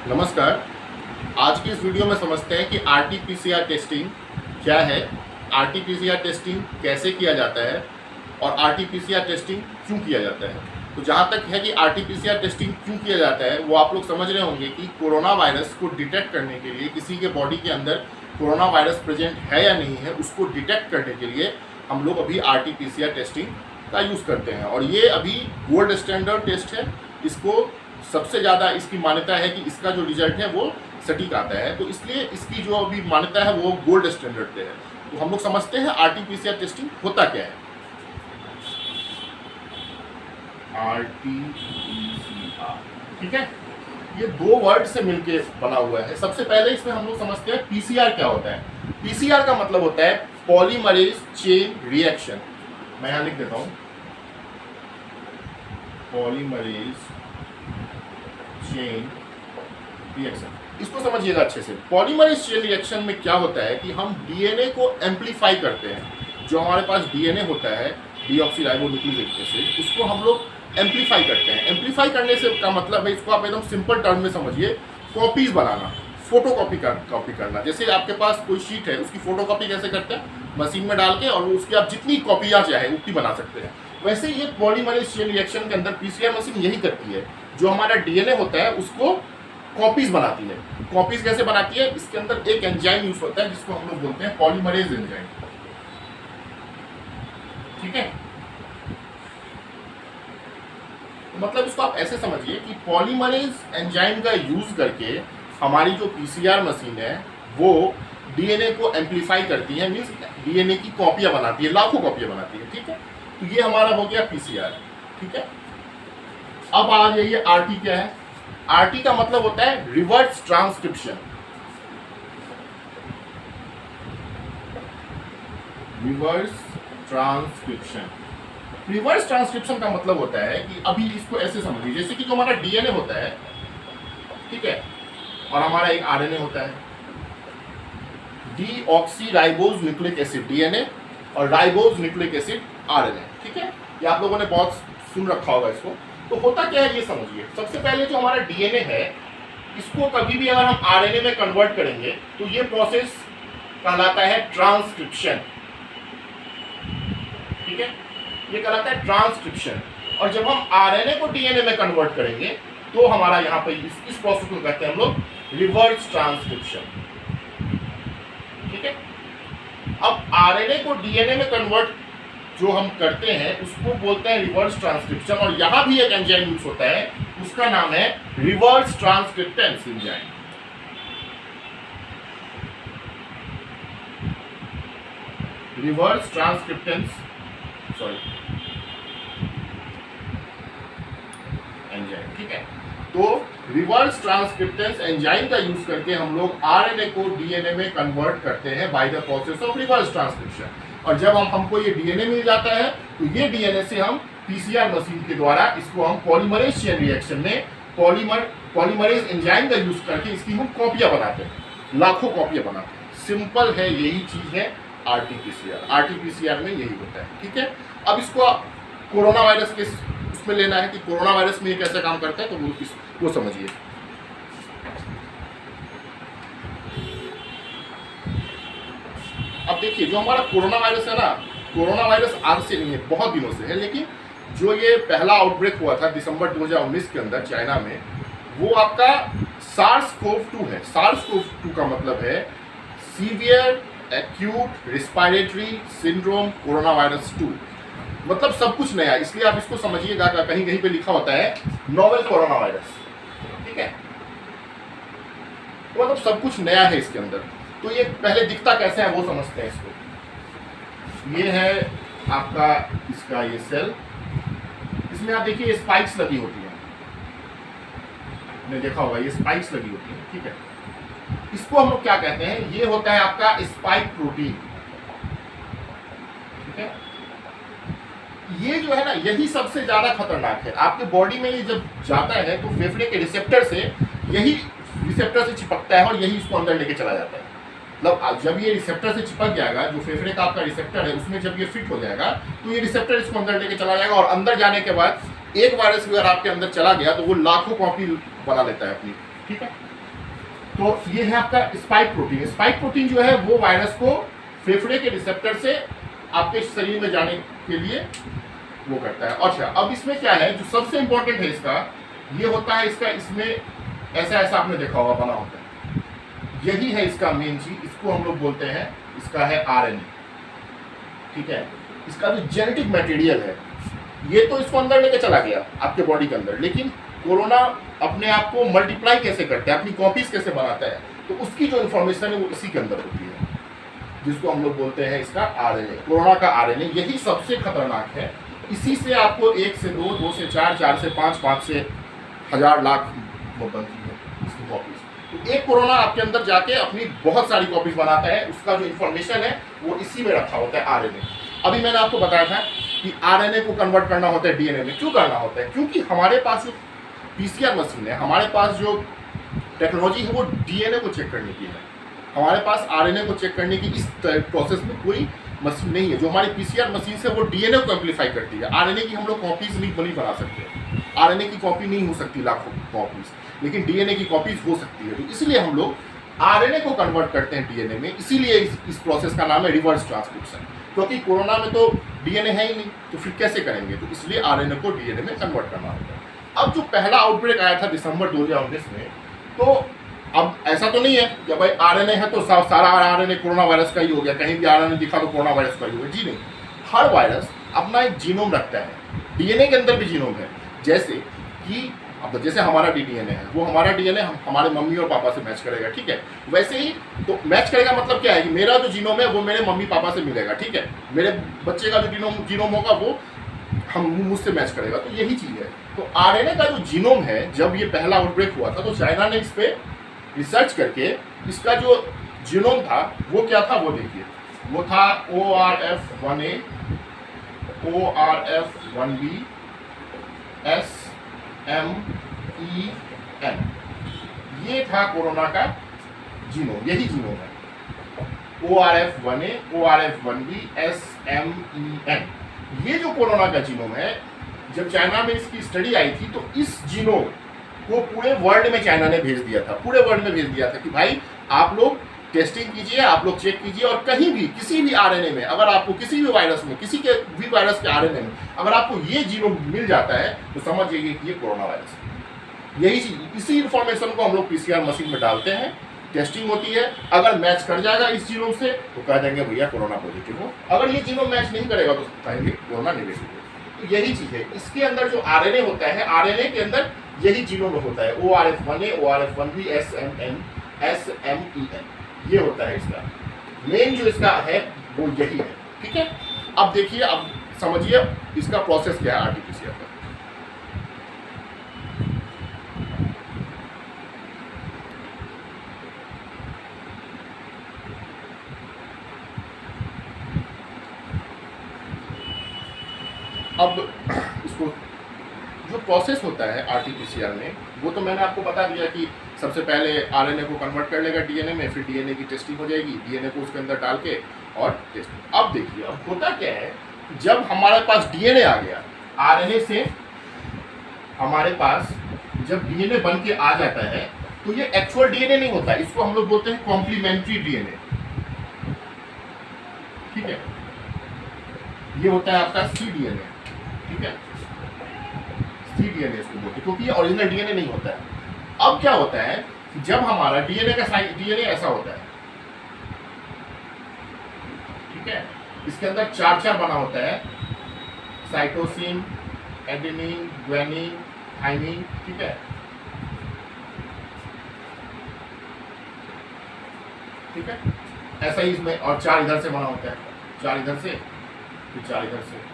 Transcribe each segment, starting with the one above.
नमस्कार। आज की इस वीडियो में समझते हैं कि आरटी-पीसीआर टेस्टिंग क्या है, आरटी-पीसीआर टेस्टिंग कैसे किया जाता है और आरटी-पीसीआर टेस्टिंग क्यों किया जाता है। तो जहाँ तक है कि आरटी-पीसीआर टेस्टिंग क्यों किया जाता है वो आप लोग समझ रहे होंगे कि कोरोना वायरस को डिटेक्ट करने के लिए, किसी के बॉडी के अंदर कोरोना वायरस प्रेजेंट है या नहीं है उसको डिटेक्ट करने के लिए हम लोग अभी आरटी-पीसीआर टेस्टिंग का यूज़ करते हैं। और ये अभी गोल्ड स्टैंडर्ड टेस्ट है। इसको सबसे ज़्यादा इसकी मान्यता है कि इसका जो रिजल्ट है वो सटीक आता है, तो इसलिए इसकी जो अभी मान्यता है वो गोल्ड स्टैंडर्ड पे है। तो हम लोग समझते हैं आरटी-पीसीआर टेस्टिंग होता क्या है। आरटी-पीसीआर, ठीक है, ये दो वर्ड से मिलके बना हुआ है। सबसे पहले इसमें हम लोग समझते हैं पीसीआर क्या होता है। पीसीआर का मतलब होता है पॉलीमरेज चेन रिएक्शन। मैं यहाँ लिख देता हूँ, पॉलीमरेज चेन रिएक्शन। इसको समझिएगा अच्छे से। पॉलीमरेज चेन रिएक्शन में क्या होता है कि हम डीएनए को एम्पलीफाई करते हैं। जो हमारे पास डीएनए होता है, डीऑक्सीराइबोन्यूक्लिक एसिड, उसको हम लोग एम्पलीफाई करते हैं। एम्पलीफाई करने से का मतलब है, इसको आप एकदम सिंपल टर्म में समझिए, कॉपीज बनाना, फोटो कॉपी करना। जैसे आपके पास कोई शीट है, उसकी फोटो कॉपी कैसे करते हैं, मशीन में डाल के, और उसकी आप जितनी कॉपियाँ चाहे उतनी बना सकते हैं। वैसे ये पॉलीमरेज चेन रिएक्शन के अंदर पीसीआर मशीन यही करती है। जो हमारा डीएनए होता है उसको कॉपीज बनाती है। कॉपीज कैसे बनाती है, इसके अंदर एक एंजाइम यूज होता है जिसको हम लोग बोलते हैं पॉलीमरेज एंजाइम, ठीक है। तो मतलब इसको आप ऐसे समझिए कि पॉलीमरेज एंजाइम का यूज करके हमारी जो पीसीआर मशीन है वो डीएनए को एम्पलीफाई करती है, मीन्स डीएनए की कॉपियां बनाती है, लाखों कॉपियां बनाती है, ठीक है। तो ये हमारा हो गया पीसीआर, ठीक है। अब आ जाइए आरटी क्या है। आरटी का मतलब होता है reverse transcription. Reverse transcription, reverse transcription का मतलब होता है कि अभी इसको ऐसे समझिए, जैसे कि जो हमारा डीएनए होता है, ठीक है, और हमारा एक आरएनए होता है, डीऑक्सीराइबोज न्यूक्लिक एसिड डीएनए और राइबोज न्यूक्लिक एसिड आरएनए, ठीक है। ये आप लोगों ने बहुत सुन रखा होगा इसको। तो होता क्या है ये समझिए। सबसे पहले जो हमारा डीएनए है, इसको कभी भी अगर हम आरएनए में कन्वर्ट करेंगे तो ये प्रोसेस कहलाता है ट्रांसक्रिप्शन, ठीक है, ये कहलाता है ट्रांसक्रिप्शन। और जब हम आरएनए को डीएनए में कन्वर्ट करेंगे तो हमारा यहाँ पे इस प्रोसेस को कहते हैं हम लोग रिवर्स ट्रांसक्रिप्शन, ठीक है। अब आरएनए को डीएनए में कन्वर्ट जो हम करते हैं उसको बोलते हैं रिवर्स ट्रांसक्रिप्शन। और यहां भी एक एंजाइम यूज होता है, उसका नाम है रिवर्स ट्रांसक्रिप्टेंस एंजाइम। रिवर्स ट्रांसक्रिप्टेंस एंजाइम, ठीक है। तो रिवर्स ट्रांसक्रिप्टेंस एंजाइम का यूज करके हम लोग आरएनए को डीएनए में कन्वर्ट करते हैं by the process of reverse transcription. और जब हमको ये डीएनए मिल जाता है तो ये डीएनए से हम पीसीआर मशीन के द्वारा इसको हम पॉलीमरेज चेन रिएक्शन में पॉलीमरेज एंजाइम का यूज करके इसकी हम कॉपियां बनाते हैं, लाखों कॉपियां बनाते हैं। सिंपल है, यही चीज है आरटी-पीसीआर। आरटी-पीसीआर में यही होता है, ठीक है। अब इसको कोरोना वायरस के उसमें लेना है कि कोरोना वायरस में ये कैसे काम करता है, तो वो समझिए। अब देखिए, जो हमारा कोरोना वायरस है ना, कोरोना वायरस आज से नहीं है, बहुत दिनों से है। लेकिन जो ये पहला आउटब्रेक हुआ था दिसंबर 2019 के अंदर चाइना में, वो आपका SARS-CoV-2 है। SARS-CoV-2 का मतलब है severe acute respiratory syndrome corona virus 2। मतलब सब कुछ नया, इसलिए आप इसको समझिएगा, कहीं कहीं पे लिखा होता है नोवेल कोरोना वायरस, ठीक है। मतलब सब कुछ नया है इसके अंदर। तो ये पहले दिखता कैसे है वो समझते हैं इसको। ये है आपका इसका ये सेल, इसमें आप देखिए स्पाइक्स लगी होती है, आपने देखा होगा ये स्पाइक्स लगी होती है, ठीक है। इसको हम लोग क्या कहते हैं, ये होता है आपका स्पाइक प्रोटीन, ठीक है। ये जो है ना, यही सबसे ज्यादा खतरनाक है आपके बॉडी में। ये जब जाता है तो फेफड़े के रिसेप्टर से, यही रिसेप्टर से चिपकता है और यही इसको अंदर लेके चला जाता है। मतलब जब ये रिसेप्टर से चिपक जाएगा, जो फेफड़े का आपका रिसेप्टर है उसमें जब ये फिट हो जाएगा तो ये रिसेप्टर इसको अंदर लेके चला जाएगा। और अंदर जाने के बाद एक वायरस अगर आपके अंदर चला गया तो वो लाखों कॉपी बना लेता है अपनी, ठीक है। तो ये है आपका स्पाइक प्रोटीन। स्पाइक प्रोटीन जो है वो वायरस को फेफड़े के रिसेप्टर से आपके शरीर में जाने के लिए वो करता है। अच्छा, अब इसमें क्या है जो सबसे इंपॉर्टेंट है इसका, ये होता है इसका, इसमें ऐसा ऐसा आपने देखा होगा बना होता है, यही है इसका मेन चीज। इसको हम लोग बोलते हैं, इसका है आरएनए, ठीक है। इसका जो जेनेटिक मटेरियल है ये तो इसको अंदर लेके चला गया आपके बॉडी के अंदर, लेकिन कोरोना अपने आप को मल्टीप्लाई कैसे करता है, अपनी कॉपीज कैसे बनाता है, तो उसकी जो इन्फॉर्मेशन है वो इसी के अंदर होती है, जिसको हम लोग बोलते हैं इसका आरएनए। कोरोना का आरएनए यही सबसे खतरनाक है। इसी से आपको 1 से 2, 2 से 4, 4 से 5, 5 से 1000 लाख वो बनती है इसकी कॉपीज। तो एक कोरोना आपके अंदर जाके अपनी बहुत सारी कॉपीज बनाता है, उसका जो इन्फॉर्मेशन है वो इसी में रखा होता है आरएनए। अभी मैंने आपको बताया था कि आरएनए को कन्वर्ट करना होता है डीएनए में। क्यों करना होता है? क्योंकि हमारे पास जो पीसीआर मशीन है, हमारे पास जो टेक्नोलॉजी है वो डीएनए को चेक करने की है। हमारे पास आरएनए को चेक करने की इस प्रोसेस में कोई मशीन नहीं है। जो हमारी पीसीआर मशीन से वो डीएनए को एम्पलीफाई करती है। आरएनए की हम लोग कॉपीज नहीं बना सकते, आरएनए की कॉपी नहीं हो सकती लाखों कॉपीज, लेकिन डीएनए की कॉपीज हो सकती है। तो इसलिए हम लोग आरएनए को कन्वर्ट करते हैं डीएनए में। इसीलिए इस प्रोसेस का नाम है रिवर्स ट्रांसक्रिप्शन, क्योंकि कोरोना में तो डीएनए है ही नहीं, तो फिर कैसे करेंगे? तो इसलिए आरएनए को डीएनए में कन्वर्ट करना होगा। अब जो पहला आउटब्रेक आया था दिसंबर 2019 में, तो अब ऐसा तो नहीं है कि भाई आरएनए है तो सारा आरएनए कोरोना वायरस का ही हो गया, कहीं भी आरएनए दिखा तो कोरोना वायरस का ही हो गया। जी नहीं, हर वायरस अपना एक जीनोम रखता है। डीएनए के अंदर भी जीनोम है। जैसे कि अब जैसे हमारा डीएनए है, वो हमारा डीएनए हमारे मम्मी और पापा से मैच करेगा, ठीक है। वैसे ही तो मैच करेगा मतलब क्या है कि मेरा जो जीनोम है वो मेरे मम्मी पापा से मिलेगा, ठीक है। मेरे बच्चे का जो जीनोम होगा वो मुझसे मैच करेगा। तो यही चीज़ है। तो आरएनए का जो जीनोम है, जब ये पहला आउटब्रेक हुआ था तो चाइना ने इस पर रिसर्च करके इसका जो जीनोम था वो क्या था वो देखिए, वो था ORF1A, ORF1B, SMEN। ये था कोरोना का जीनोम, यही जीनोम है। ORF1A, ORF1B, SMEN। ये जो कोरोना का जीनोम है, जब चाइना में इसकी स्टडी आई थी तो इस जीनोम को पूरे वर्ल्ड में चाइना ने भेज दिया था, पूरे वर्ल्ड में भेज दिया था कि भाई आप लोग टेस्टिंग कीजिए, आप लोग चेक कीजिए, और कहीं भी किसी भी आरएनए में अगर आपको किसी भी वायरस में, किसी के भी वायरस के आरएनए में अगर आपको ये जीनोम मिल जाता है तो समझ जाइए कि ये कोरोना वायरस है। यही चीज, इसी इंफॉर्मेशन को हम लोग पीसीआर मशीन में डालते हैं, टेस्टिंग होती है। अगर मैच कर जाएगा इस जीनोम से तो कह देंगे भैया कोरोना पॉजिटिव हो, अगर ये जीनोम मैच नहीं करेगा तो कहेंगे कोरोना नेगेटिव हो। तो यही चीज है। इसके अंदर जो आरएनए होता है, आरएनए के अंदर यही जीनोम होता है, ORF1A, ORF1B, SMEN, ये होता है इसका मेन जो इसका है वो यही है, ठीक है। अब देखिए, अब समझिए इसका प्रोसेस क्या है आरटीपीसीआर का। अब इसको जो प्रोसेस होता है आरटीपीसीआर में, वो तो मैंने आपको बता दिया कि सबसे पहले आरएनए को कन्वर्ट कर लेगा डीएनए में, फिर डीएनए की टेस्टिंग हो जाएगी, डीएनए को उसके अंदर डाल के और टेस्टिंग। अब देखिए, अब होता क्या है, जब हमारे पास डीएनए आ गया, आरएनए से हमारे पास जब डीएनए बन के आ जाता है तो ये एक्चुअल डीएनए नहीं होता, इसको हम लोग बोलते हैं कॉम्प्लीमेंट्री डीएनए, ठीक है। ये होता है आपका cDNA, ठीक है, cDNA इसको बोलते हैं, क्योंकि ये ओरिजिनल डीएनए नहीं होता है। अब क्या होता है, जब हमारा डीएनए का साइज, डीएनए ऐसा होता है, ठीक है, इसके अंदर 4 बना होता है, साइटोसिन, एडेनिन, ग्वानिन, थाइमिन, ठीक है, ठीक है। ऐसा ही इसमें और 4 इधर से बना होता है, 4 इधर से, फिर 4 इधर से।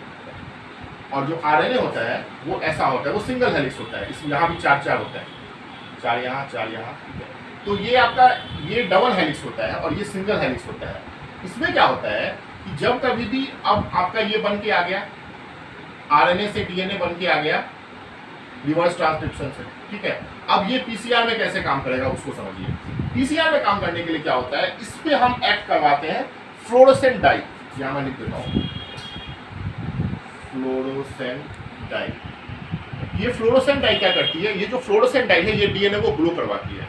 और जो आरएनए होता है वो ऐसा होता है, वो सिंगल हेलिक्स होता है, इसमें यहाँ भी 4 होता है, 4 यहाँ, 4 यहाँ, ठीक है। तो ये आपका ये डबल हेलिक्स होता है और ये सिंगल हेलिक्स होता है। इसमें क्या होता है कि जब कभी भी अब आपका ये बन के आ गया, आरएनए से डीएनए बन के आ गया रिवर्स ट्रांसक्रिप्शन से, ठीक है। अब ये पीसीआर में कैसे काम करेगा उसको समझिए। पीसीआर में काम करने के लिए क्या होता है, इस पे हम ऐड करवाते हैं फ्लोरोसेंट डाई, यहाँ मैं लिख देता हूँ, फ्लोरोसेंट डाई। ये फ्लोरोसेंट डाई क्या करती है, ये जो फ्लोरोसेंट डाई है ये डीएनए को ग्लो करवाती है,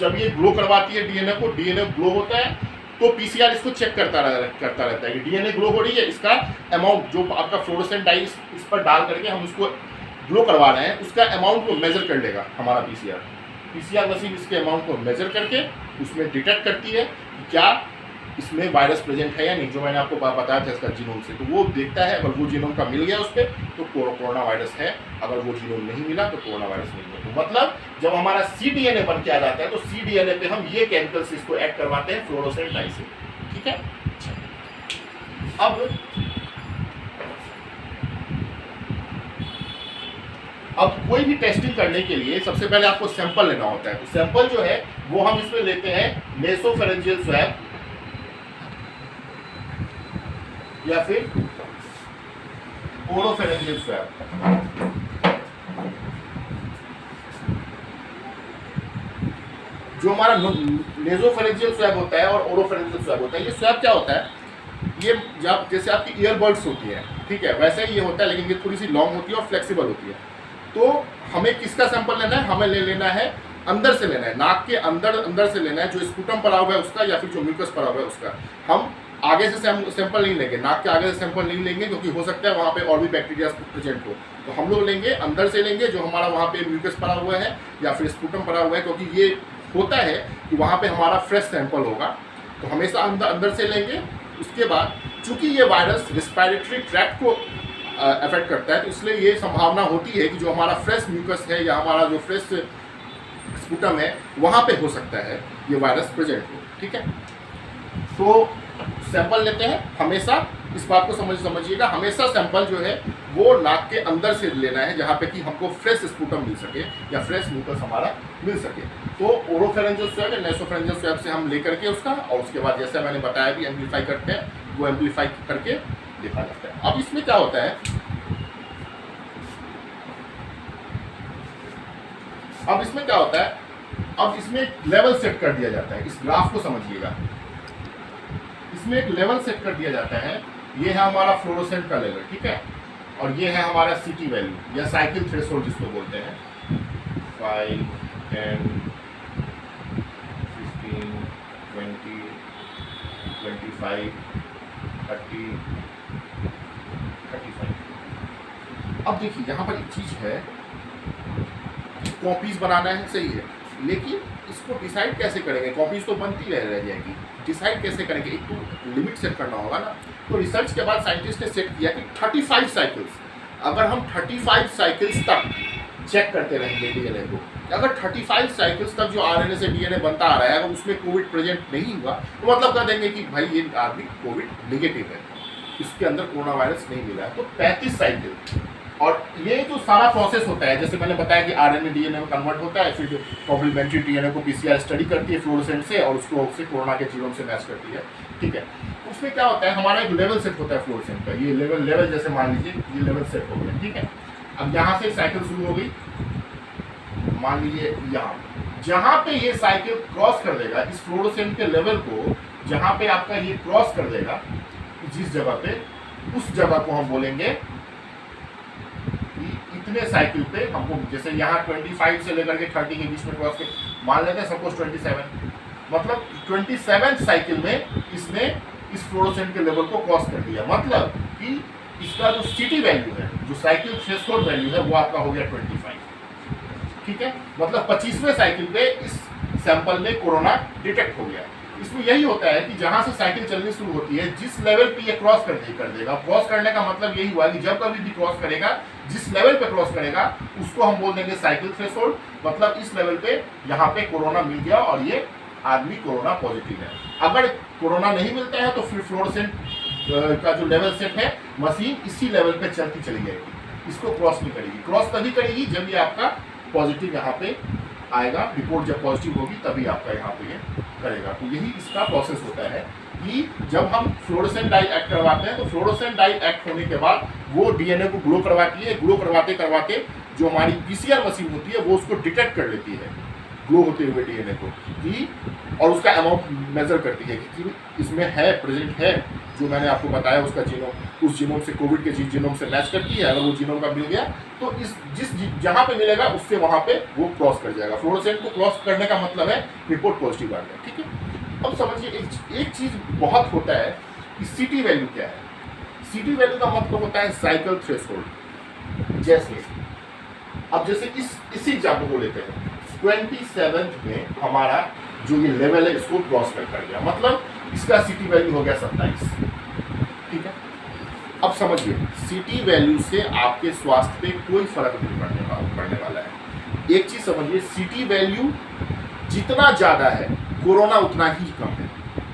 जब ये ग्लो करवाती है डीएनए को, डीएनए ग्लो होता है तो पीसीआर इसको चेक करता रहता है कि डीएनए ग्लो हो रही है, इसका अमाउंट जो आपका फ्लोरोसेंट डाई इस पर डाल करके हम उसको ग्लो करवा रहे हैं उसका अमाउंट को मेजर कर लेगा हमारा पीसीआर मशीन इसके अमाउंट को मेजर करके उसमें डिटेक्ट करती है कि क्या इसमें वायरस प्रेजेंट है या नहीं, जो मैंने आपको बताया था इसका जीनोम से। तो वो देखता है, अगर वो जीनोम का मिल गया उस पर तो कोरोना वायरस है, अगर वो जीनोम नहीं मिला तो कोरोना वायरस नहीं है। तो मतलब जब हमारा cDNA बन के आ जाता है तो cDNA पे हम ये केमिकल्स इसको ऐड करवाते हैं फ्लोरोसेंट डाई से, ठीक है। अब कोई भी टेस्टिंग करने के लिए सबसे पहले आपको सैंपल लेना होता है। तो सैंपल जो है वो हम इसमें लेते हैं नेसोफेरेंजियल स्वैब या फिर ओरोफेरेंजियल स्वैब। जो हमारा नेसोफेरेंजियल स्वैब होता है और ओरोफेरेंजियल स्वैब होता है, ये स्वैब क्या होता है, ये जब जैसे आपकी ईयरबड्स होती है, ठीक है, वैसे ही ये होता है, लेकिन ये थोड़ी सी लॉन्ग होती है और फ्लेक्सिबल होती है। तो हमें किसका सैंपल लेना है, हमें ले लेना है अंदर से लेना है, नाक के अंदर से लेना है, जो स्पूटम पड़ा हुआ है उसका या फिर जो म्यूकस पड़ा हुआ है उसका। हम आगे से सैंपल नहीं लेंगे, नाक के आगे से सैंपल नहीं लेंगे, क्योंकि हो सकता है वहाँ पे और भी बैक्टीरिया प्रेजेंट हो। तो हम लोग लेंगे अंदर से लेंगे, जो हमारा वहाँ पे म्यूकस पड़ा हुआ है या फिर स्पूटम पड़ा हुआ है, क्योंकि ये होता है कि वहाँ पे हमारा फ्रेश सैंपल होगा। तो हमेशा अंदर से लेंगे। उसके बाद चूँकि ये वायरस रिस्पायरेटरी ट्रैक्ट को अफेक्ट करता है, तो इसलिए ये संभावना होती है कि जो हमारा फ्रेश म्यूकस है या हमारा जो फ्रेश स्पूटम है वहाँ पे हो सकता है ये वायरस प्रेजेंट हो, ठीक है। तो सैंपल लेते हैं हमेशा, इस बात को समझिएगा, हमेशा सैंपल जो है वो नाक के अंदर से लेना है, जहाँ पे कि हमको फ्रेश स्पूटम मिल सके या फ्रेश म्यूकस हमारा मिल सके। तो ओरोफेरेंजियल स्वैब या नेसोफेरेंजियल स्वैब से हम ले करके उसका, और उसके बाद जैसे मैंने बताया भी एम्पलीफाई करते हैं, वो एम्पलीफाई करके देखा जाता है। अब इसमें क्या होता है, अब इसमें एक लेवल सेट कर दिया जाता है। इस ग्राफ को समझिएगा, इसमें एक लेवल सेट कर दिया जाता है। ये है हमारा फ्लोरोसेंट का लेवल, ठीक है, और ये है हमारा सीटी वैल्यू या साइकिल थ्रेशोल्ड जिसको बोलते हैं। 5, 10, 15, 20, 25, 30, 35। अब देखिए यहाँ पर एक चीज है, कॉपीज बनाना है, सही है, लेकिन इसको डिसाइड कैसे करेंगे? कॉपीज तो बनती रह जाएगी, डिसाइड कैसे करेंगे? एक तो लिमिट सेट करना होगा ना। तो रिसर्च के बाद साइंटिस्ट ने सेट किया कि 35 साइकिल्स, अगर हम 35 साइकिल्स तक चेक करते रहेंगे डीएनए को, अगर 35 साइकिल्स तक जो आरएनए से डीएनए बनता आ रहा है, अगर उसमें कोविड प्रेजेंट नहीं हुआ तो मतलब कह देंगे कि भाई ये आदमी कोविड नेगेटिव है, इसके अंदर कोरोना वायरस नहीं मिला है। तो 35 साइकिल, और ये जो सारा प्रोसेस होता है, जैसे मैंने बताया कि आरएनए डीएनए में कन्वर्ट होता है, फिर कॉम्प्लीमेंट्री डीएनए को पीसीआर स्टडी करती है फ्लोरोसेंट से और उसको उससे कोरोना के जीनोम से मैच करती है, ठीक है। उसमें क्या होता है, हमारा एक लेवल सेट होता है फ्लोरोसेंट का। ये लेवल जैसे मान लीजिए ये लेवल सेट हो गया, ठीक है। अब यहाँ से साइकिल शुरू हो गई, मान लीजिए यहाँ, जहाँ पे ये साइकिल क्रॉस कर देगा इस फ्लोरोसेंट के लेवल को, जहाँ पे आपका ये क्रॉस कर देगा जिस जगह पे, उस जगह को हम बोलेंगे इतने साइकिल पे हमको, जैसे यहाँ 25 से लेकर के 30 के बीच में क्रॉस के, मान लेते हैं सपोज 27, मतलब 27 साइकिल में इसने इस फ्लोरोसेंट के लेवल को क्रॉस कर दिया। मतलब कि इसका जो सीटी वैल्यू है, जो साइकिल थ्रेशोल्ड वैल्यू है, वो आपका हो गया 25, ठीक है। मतलब 25वें साइकिल पे इस सैंपल में कोरोना डिटेक्ट हो गया। इसमें यही होता है कि जहां से साइकिल चलनी शुरू होती है, जिस लेवल पे ये क्रॉस कर देगा, क्रॉस करने का मतलब यही हुआ कि जब कभी भी क्रॉस करेगा, जिस लेवल पे क्रॉस करेगा उसको हम बोल देंगे साइकिल थ्रेशोल्ड। मतलब इस लेवल पे यहाँ पे कोरोना मिल गया और ये आदमी कोरोना पॉजिटिव है। अगर कोरोना नहीं मिलता है तो फिर फ्लोरोसेंट का जो लेवल सेट है, मशीन इसी लेवल पे चलती चली जाएगी, इसको क्रॉस नहीं करेगी। क्रॉस तभी करेगी जब ये आपका पॉजिटिव यहाँ पे आएगा, रिपोर्ट जब पॉजिटिव होगी तभी आपका यहाँ पे ये करेगा। तो यही इसका प्रोसेस होता है कि जब हम फ्लोरोसेंट डाई एक्ट करवाते हैं, तो फ्लोरोसेंट डाई एक्ट होने के बाद वो डीएनए को ग्लो करवाती है। ग्लो करवाते करवाते जो हमारी पीसीआर मशीन होती है वो उसको डिटेक्ट कर लेती है। ग्लो होते हुए डीएनए को कि, और उसका अमाउंट मेजर करती है कि इसमें है, प्रेजेंट है जो मैंने आपको बताया उसका जीनोम, उस जीनोम से कोविड के जीनोम से मैच करती है। अगर वो जीनोम का मिल गया तो इस जहाँ पे मिलेगा उससे वहाँ पे वो क्रॉस कर जाएगा। फ्लोरोसेंट को क्रॉस करने का मतलब है रिपोर्ट पॉजिटिव आ गया, ठीक है। अब समझिए एक चीज़ बहुत होता है कि सीटी वैल्यू क्या है। सीटी वैल्यू का मतलब होता है साइकिल थ्रेशोल्ड। जैसे इसी एग्जाम्पल को लेते हैं, 27 में हमारा जो ये लेवल है इसको क्रॉस कर गया, मतलब इसका सीटी वैल्यू हो गया 27, ठीक है। अब समझिए सीटी वैल्यू से आपके स्वास्थ्य पे कोई फर्क नहीं पड़ने वाला है। एक चीज समझिए, सीटी वैल्यू जितना ज्यादा है कोरोना उतना ही कम है,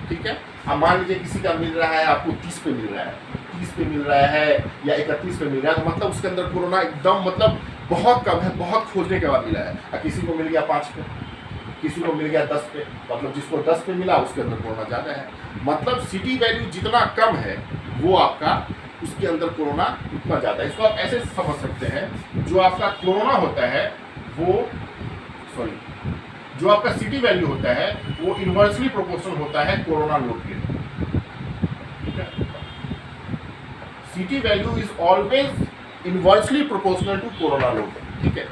ठीक है। अब मान लीजिए किसी का मिल रहा है आपको 30 पे मिल रहा है, 30 पे मिल रहा है या 31 पे मिल रहा है, तो मतलब उसके अंदर कोरोना एकदम मतलब बहुत कम है, बहुत खोजने के बाद मिला है। और किसी को मिल गया 5 पे, किसी को मिल गया 10 पे, मतलब जिसको 10 पे मिला उसके अंदर कोरोना ज़्यादा है। मतलब सीटी वैल्यू जितना कम है वो आपका उसके अंदर कोरोना उतना ज़्यादा है। इसको आप ऐसे समझ सकते हैं, जो आपका कोरोना होता है वो जो आपका सीटी वैल्यू होता है वो इनवर्सली प्रोपोर्शनल होता है कोरोना लोड के, ठीक है। CT value is always inversely proportional to corona load, ठीक है।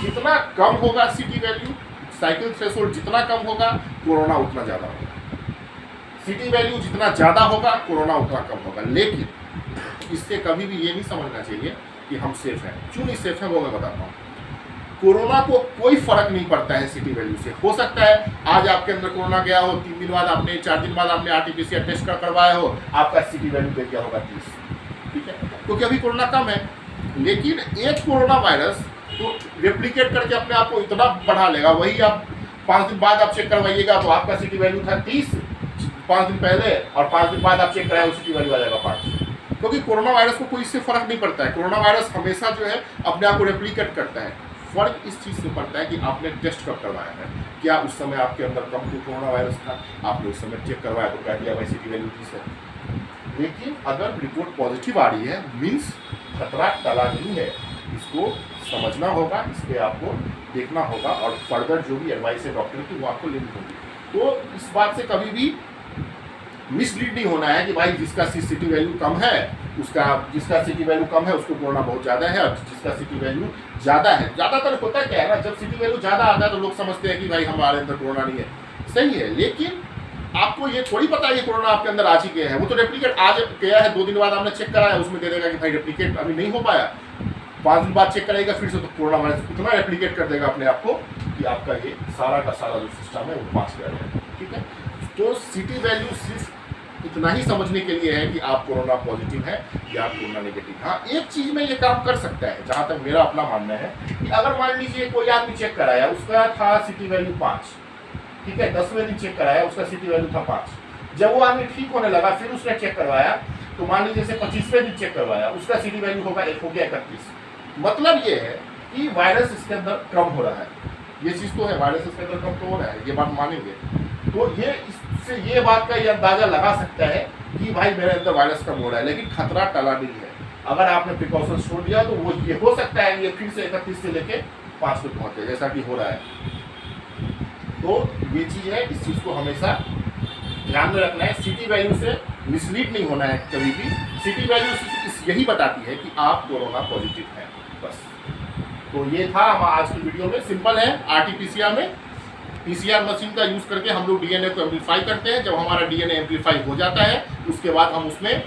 जितना कम होगा सीटी वैल्यू, साइकिल थ्रेशोल्ड जितना कम होगा कोरोना उतना ज़्यादा होगा। सीटी वैल्यू जितना ज़्यादा होगा कोरोना उतना कम होगा। लेकिन इससे कभी भी ये नहीं समझना चाहिए कि हम सेफ हैं। क्यों नहीं सेफ है वो मैं बताता हूँ। कोरोना को कोई फर्क नहीं पड़ता है सीटी वैल्यू से। हो सकता है आज आपके अंदर कोरोना गया हो, 3 दिन बाद आपने 4 दिन बाद आपने आरटीपीसीआर टेस्ट करवाया हो, आपका सीटी वैल्यू देख गया होगा 30, ठीक है, क्योंकि अभी कोरोना कम है। लेकिन एक कोरोना वायरस तो रेप्लिकेट करके अपने आप को इतना बढ़ा लेगा, वही आप 5 दिन बाद आप चेक करवाइएगा तो आपका सीटी वैल्यू था 30 5 दिन पहले, और 5 दिन बाद आप चेक कराए सीटी वैल्यू आ जाएगा 5, क्योंकि कोरोना वायरस को कोई इससे फर्क नहीं पड़ता है। कोरोना वायरस हमेशा जो है अपने आप को रेप्लिकेट करता है। फर्क इस चीज़ से पड़ता है कि आपने टेस्ट कब करवाया है, क्या उस समय आपके अंदर कम कोरोना वायरस था, आपने उस समय चेक करवाया तो कह दिया भाई सीटी वैल्यू 30 है। लेकिन अगर रिपोर्ट पॉजिटिव आ रही है मीन्स खतरा टला नहीं है, इसको समझना होगा, इस पर आपको देखना होगा और फर्दर जो भी एडवाइस है डॉक्टर की वो आपको लेनी होगी। तो इस बात से कभी भी मिसलीड नहीं होना है कि भाई जिसका सीटी वैल्यू कम है जिसका सीटी वैल्यू कम है उसको कोरोना बहुत ज़्यादा है, और जिसका सीटी वैल्यू ज़्यादा है, ज़्यादातर होता क्या है ना, जब सीटी वैल्यू ज़्यादा आता है तो लोग समझते हैं कि भाई हमारे अंदर कोरोना नहीं है। सही है, लेकिन आपको ये थोड़ी पता है कि कोरोना आपके अंदर आ चुके हैं। वो तो रेप्लिकेट आज गया है, 2 दिन बाद आपने चेक कराया उसमें दे देगा कि भाई रेप्लिकेट अभी नहीं हो पाया, 5 दिन बाद चेक करेगा फिर से तो कोरोना वायरस उतना रेप्लिकेट कर देगा अपने आप को कि आपका ये सारा का सारा जो सिस्टम है वो पास कर जाएगा, ठीक है। तो सीटी वैल्यू सिर्फ इतना ही समझने के लिए है कि आप कोरोना पॉजिटिव है या कोरोना नेगेटिव। हाँ, एक चीज़ में ये काम कर सकता है जहाँ तक मेरा अपना मानना है कि अगर मान लीजिए कोई आदमी चेक कराया उसका था सीटी वैल्यू 5, ठीक है, 10वें दिन चेक कराया उसका सीटी वैल्यू था 5, जब वो आदमी ठीक होने लगा फिर उसने चेक करवाया तो मान लीजिए जैसे 25वें दिन चेक करवाया उसका सीटी वैल्यू हो गया 31। मतलब ये है कि वायरस इसके अंदर कम हो रहा है, ये चीज़ तो है, वायरस इसके अंदर कम तो हो रहा है, ये बात मानेंगे। तो ये इससे ये बात का ये अंदाजा लगा सकता है कि भाई मेरे अंदर वायरस कम हो रहा है, लेकिन खतरा टला नहीं है। अगर आपने प्रिकॉशन छोड़ दिया तो वो ये हो सकता है ये फिर से 31 से लेके 5 पे पहुंचे, जैसा कि हो रहा है। तो ये चीज़ है, इस चीज़ को हमेशा ध्यान में रखना है। सीटी वैल्यू से मिसलीड नहीं होना है कभी भी। सीटी वैल्यू यही बताती है कि आप कोरोना पॉजिटिव हैं, बस। तो ये था हम आज की वीडियो में। सिंपल है, आरटीपीसीआर में पीसीआर मशीन का यूज़ करके हम लोग डीएनए को एम्पलीफाई करते हैं। जब हमारा डीएनए एम्पलीफाई हो जाता है उसके बाद हम उसमें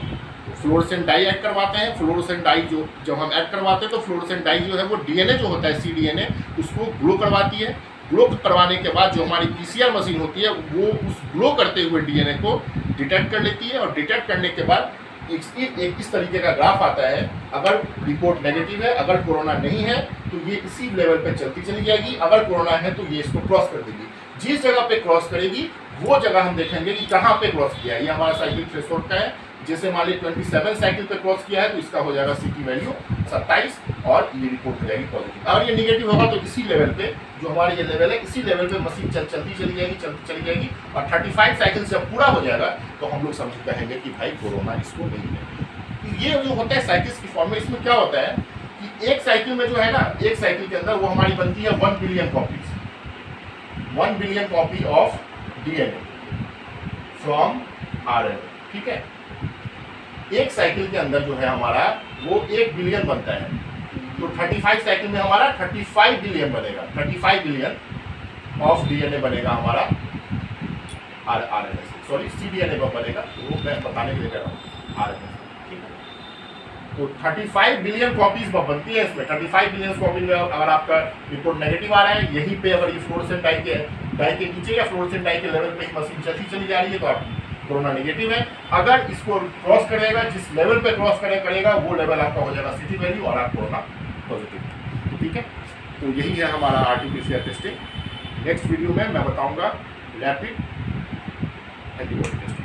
फ्लोरोसेंट डाई ऐड करवाते हैं। फ्लोरोसेंट डाई जो जब हम ऐड करवाते हैं तो फ्लोरोसेंट डाई जो है वो डीएनए जो होता है cDNA उसको ग्लो करवाती है। ग्लो करवाने के बाद जो हमारी पीसीआर मशीन होती है वो उस ग्लो करते हुए डीएनए को डिटेक्ट कर लेती है, और डिटेक्ट करने के बाद एक इस तरीके का ग्राफ आता है। अगर रिपोर्ट नेगेटिव है, अगर कोरोना नहीं है तो ये इसी लेवल पे चलती चली जाएगी, अगर कोरोना है तो ये इसको क्रॉस कर देगी। जिस जगह पे क्रॉस करेगी वो जगह हम देखेंगे कि कहाँ पे क्रॉस किया है। ये हमारा साइकिल थ्रेशोल्ड का है। जैसे मान लीजिए 27 साइकिल पे क्रॉस किया है तो इसका हो जाएगा सीटी वैल्यू 27 और ये रिपोर्ट हो जाएगी पॉजिटिव। अगर ये निगेटिव होगा तो इसी लेवल पे जो हमारे ये लेवल है इसी लेवल पे मशीन चलती चली जाएगी और 35 साइकिल जब पूरा हो जाएगा तो हम लोग समझ कहेंगे कि भाई कोरोना इसको नहीं है। ये जो होता है साइकिल्स की फॉर्म में, इसमें क्या होता है कि एक साइकिल में जो है ना, एक साइकिल के अंदर वो हमारी बनती है 1 billion copies. 1 billion copy of DNA from RNA. ठीक है, एक साइकिल के अंदर जो है हमारा वो 1 बिलियन बनता है, तो 35 साइकिल में हमारा 35 बिलियन बनेगा, 35 बिलियन ऑफ डीएनए बनेगा हमारा आरएनए से, सॉरी सीडीएनए पर बनेगा, वो मैं बताने के लिए कह रहा हूँ आरएनए से। ठीक है, तो 35 बिलियन कॉपीज बनती है इसमें। 35 बिलियन कॉपी में अगर आपका रिपोर्ट नेगेटिव आ रहा है, यहीं पे अगर ये फ्लोरोसेंट डाई के नीचे या फ्लोरोसेंट डाई के लेवल पे ही मशीन चली जा रही है, तो आपकी कोरोना नेगेटिव है। अगर इसको क्रॉस करेगा, जिस लेवल पे क्रॉस करेगा वो लेवल आपका हो जाएगा सिटी वैल्यू और आप कोरोना पॉजिटिव। ठीक है, तो यही है हमारा आरटीपीसीआर टेस्टिंग। नेक्स्ट वीडियो में मैं बताऊंगा रैपिड एंटीबॉडी टेस्टिंग।